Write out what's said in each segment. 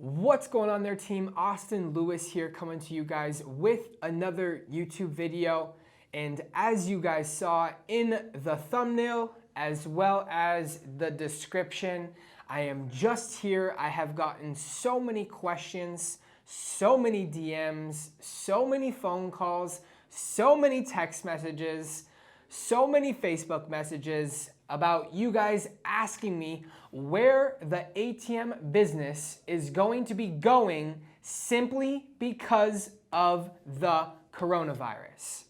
What's going on there, team? Austin Lewis here, coming to you guys with another YouTube video. And as you guys saw in the thumbnail as well as the description, I am just here. I have gotten so many questions, so many DMs, so many phone calls, so many text messages, so many Facebook messages about you guys asking me where the ATM business is going to be going simply because of the coronavirus.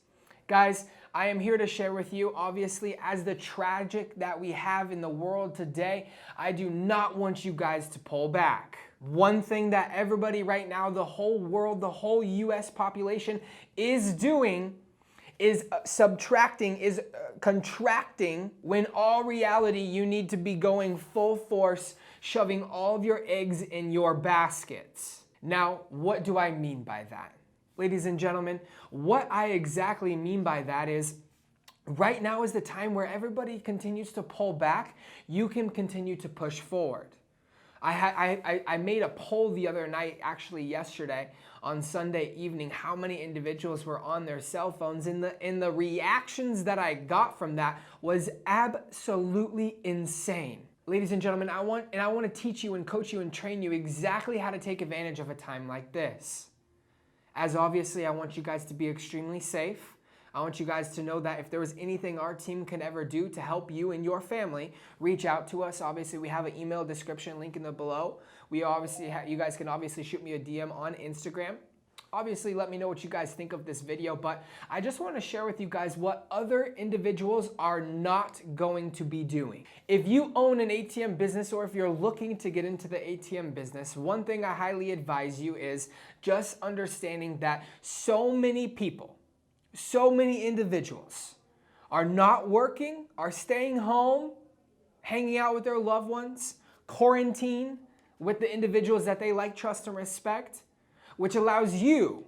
Guys, I am here to share with you, obviously, as the tragic that we have in the world today, I do not want you guys to pull back. One thing that everybody right now, the whole world, the whole US population is doing is contracting, when all reality you need to be going full force, shoving all of your eggs in your baskets. Now, what do I mean by that? Ladies and gentlemen, what I exactly mean by that is right now is the time where everybody continues to pull back, you can continue to push forward. I made a poll the other night, actually yesterday, on Sunday evening, how many individuals were on their cell phones, and the reactions that I got from that was absolutely insane. Ladies and gentlemen, I want to teach you and coach you and train you exactly how to take advantage of a time like this. As obviously, I want you guys to be extremely safe. I want you guys to know that if there was anything our team can ever do to help you and your family, reach out to us. Obviously, we have an email description link in the below. We obviously you guys can obviously shoot me a DM on Instagram. Obviously, let me know what you guys think of this video, but I just want to share with you guys what other individuals are not going to be doing. If you own an ATM business or if you're looking to get into the ATM business, one thing I highly advise you is just understanding that so many people, so many individuals are not working, are staying home, hanging out with their loved ones, quarantine with the individuals that they like, trust, and respect, which allows you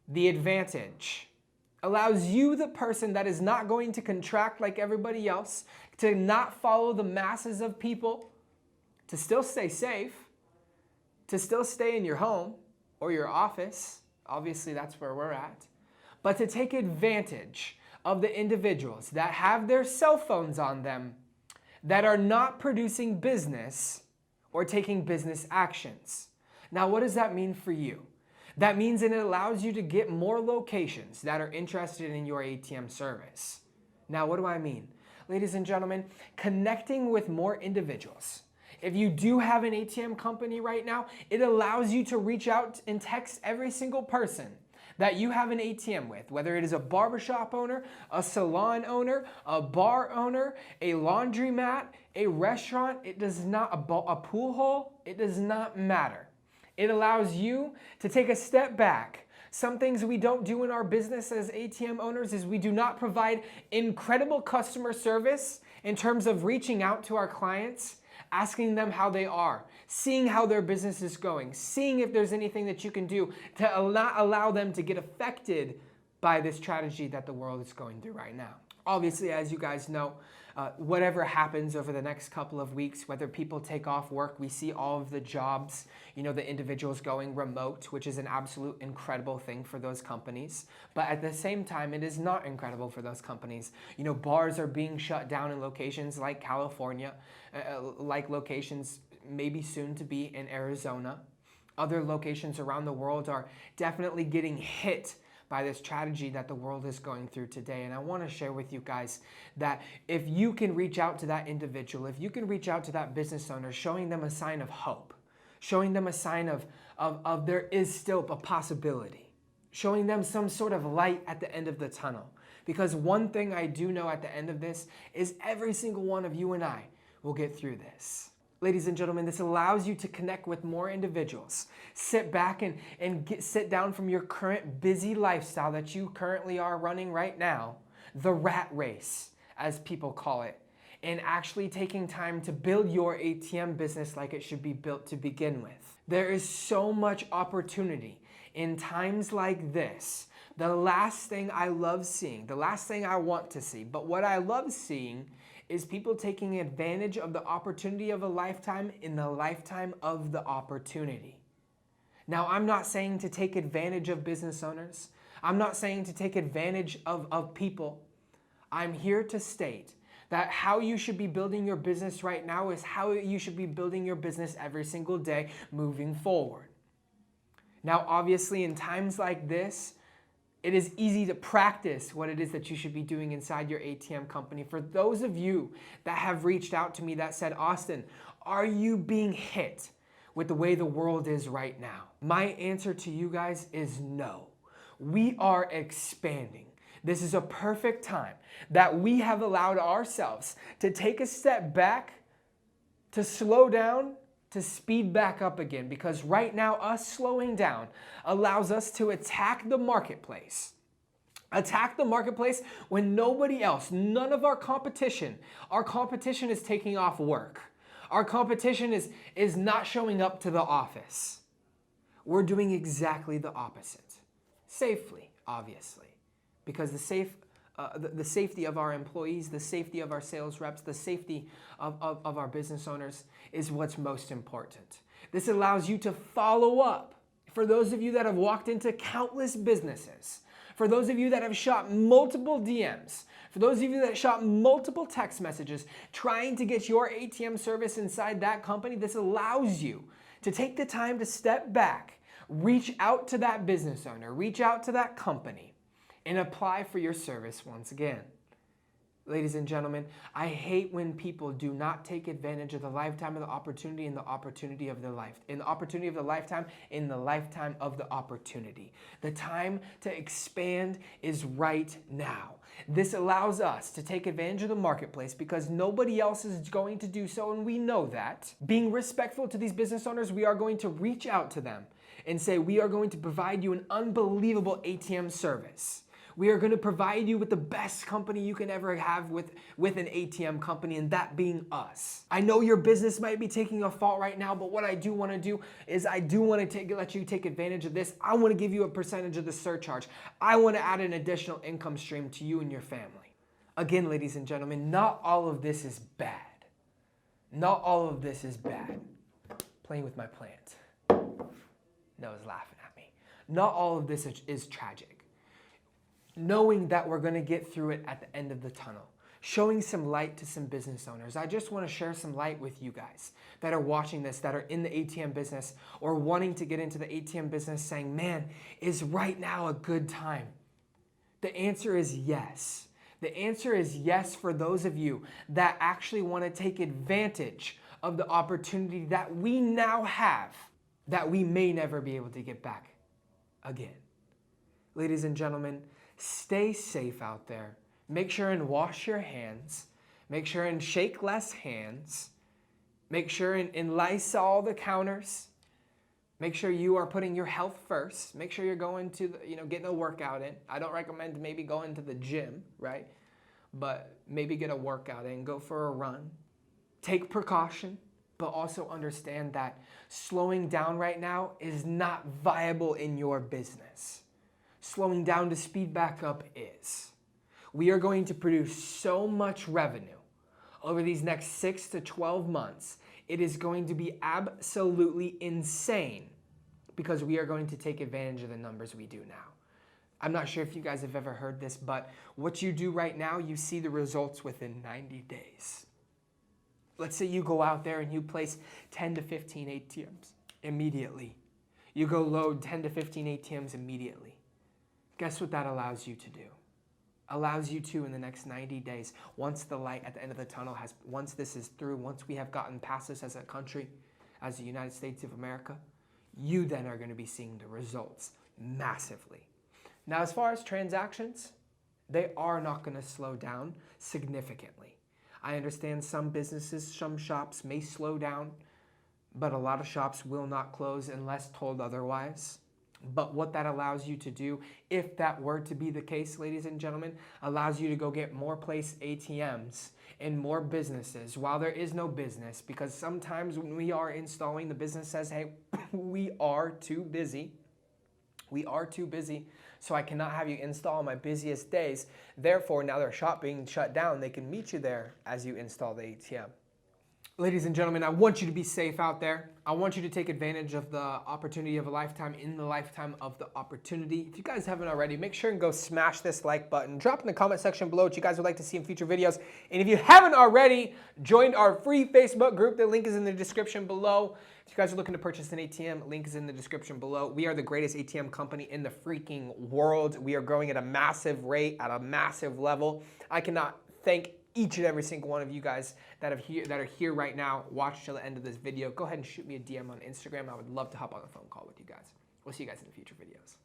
the advantage, allows you, the person that is not going to contract like everybody else, to not follow the masses of people, to still stay safe, to still stay in your home or your office. Obviously, that's where we're at. But to take advantage of the individuals that have their cell phones on them that are not producing business or taking business actions. Now, what does that mean for you? That means that it allows you to get more locations that are interested in your ATM service. Now, what do I mean? Ladies and gentlemen, connecting with more individuals. If you do have an ATM company right now, it allows you to reach out and text every single person that you have an ATM with, whether it is a barbershop owner, a salon owner, a bar owner, a laundromat, a restaurant, it does not, a pool hall, it does not matter. It allows you to take a step back. Some things we don't do in our business as ATM owners is we do not provide incredible customer service in terms of reaching out to our clients, asking them how they are, seeing how their business is going, seeing if there's anything that you can do to not allow them to get affected by this tragedy that the world is going through right now. Obviously, as you guys know, whatever happens over the next couple of weeks, whether people take off work, we see all of the jobs, the individuals going remote, which is an absolute incredible thing for those companies. But at the same time, it is not incredible for those companies. Bars are being shut down in locations like California, like locations maybe soon to be in Arizona. Other locations around the world are definitely getting hit by this tragedy that the world is going through today. And I want to share with you guys that if you can reach out to that individual, if you can reach out to that business owner, showing them a sign of hope, showing them a sign of there is still a possibility, showing them some sort of light at the end of the tunnel. Because one thing I do know at the end of this is every single one of you and I will get through this. Ladies and gentlemen, this allows you to connect with more individuals. Sit back and sit down from your current busy lifestyle that you currently are running right now, the rat race, as people call it, and actually taking time to build your ATM business like it should be built to begin with. There is so much opportunity in times like this. The last thing I love seeing, the last thing I want to see, but what I love seeing is people taking advantage of the opportunity of a lifetime in the lifetime of the opportunity. Now, I'm not saying to take advantage of business owners. I'm not saying to take advantage of people. I'm here to state that how you should be building your business right now is how you should be building your business every single day moving forward. Now, obviously, in times like this, it is easy to practice what it is that you should be doing inside your ATM company. For those of you that have reached out to me that said, Austin, are you being hit with the way the world is right now? My answer to you guys is no. We are expanding. This is a perfect time that we have allowed ourselves to take a step back, to slow down, to speed back up again, because right now us slowing down allows us to attack the marketplace. Attack the marketplace when nobody else, none of our competition is taking off work. Our competition is not showing up to the office. We're doing exactly the opposite. Safely, obviously, because the safety of our employees, the safety of our sales reps, the safety of our business owners is what's most important. This allows you to follow up. For those of you that have walked into countless businesses, for those of you that have shot multiple DMs, for those of you that shot multiple text messages trying to get your ATM service inside that company, this allows you to take the time to step back, reach out to that business owner, reach out to that company, and apply for your service once again. Ladies and gentlemen, I hate when people do not take advantage of the lifetime of the opportunity and the opportunity of their life. In the opportunity of the lifetime, in the lifetime of the opportunity. The time to expand is right now. This allows us to take advantage of the marketplace because nobody else is going to do so, and we know that. Being respectful to these business owners, we are going to reach out to them and say, we are going to provide you an unbelievable ATM service. We are going to provide you with the best company you can ever have with an ATM company, and that being us. I know your business might be taking a fall right now, but what I do want to do is I do want to let you take advantage of this. I want to give you a percentage of the surcharge. I want to add an additional income stream to you and your family. Again, ladies and gentlemen, not all of this is bad. Not all of this is bad. Playing with my plant. Noah's laughing at me. Not all of this is tragic. Knowing that we're going to get through it at the end of the tunnel, showing some light to some business owners. I just want to share some light with you guys that are watching this, that are in the ATM business or wanting to get into the ATM business, saying, man, is right now a good time? The answer is yes. The answer is yes for those of you that actually want to take advantage of the opportunity that we now have that we may never be able to get back again. Ladies and gentlemen, stay safe out there. Make sure and wash your hands. Make sure and shake less hands. Make sure and Lysol the counters. Make sure you are putting your health first. Make sure you're going to, getting a workout in. I don't recommend maybe going to the gym, right? But maybe get a workout in, go for a run. Take precaution, but also understand that slowing down right now is not viable in your business. Slowing down to speed back up is. We are going to produce so much revenue over these next 6 to 12 months. It is going to be absolutely insane because we are going to take advantage of the numbers we do now. I'm not sure if you guys have ever heard this, but what you do right now, you see the results within 90 days. Let's say you go out there and you place 10 to 15 ATMs immediately. You go load 10 to 15 ATMs immediately. Guess what that allows you to do? Allows you to, in the next 90 days, once the light at the end of the tunnel once this is through, once we have gotten past this as a country, as the United States of America, you then are going to be seeing the results massively. Now, as far as transactions, they are not going to slow down significantly. I understand some businesses, some shops may slow down, but a lot of shops will not close unless told otherwise. But what that allows you to do, if that were to be the case, ladies and gentlemen, allows you to go get more place ATMs in more businesses while there is no business. Because sometimes when we are installing, the business says, hey, we are too busy. We are too busy, so I cannot have you install on my busiest days. Therefore, now their shop being shut down, they can meet you there as you install the ATM. Ladies and gentlemen, I want you to be safe out there. I want you to take advantage of the opportunity of a lifetime in the lifetime of the opportunity. If you guys haven't already, make sure and go smash this like button. Drop in the comment section below what you guys would like to see in future videos. And if you haven't already joined our free Facebook group, the link is in the description below. If you guys are looking to purchase an ATM, link is in the description below. We are the greatest ATM company in the freaking world. We are growing at a massive rate, at a massive level. I cannot thank each and every single one of you guys that are here right now. Watch till the end of this video. Go ahead and shoot me a DM on Instagram. I would love to hop on a phone call with you guys. We'll see you guys in the future videos.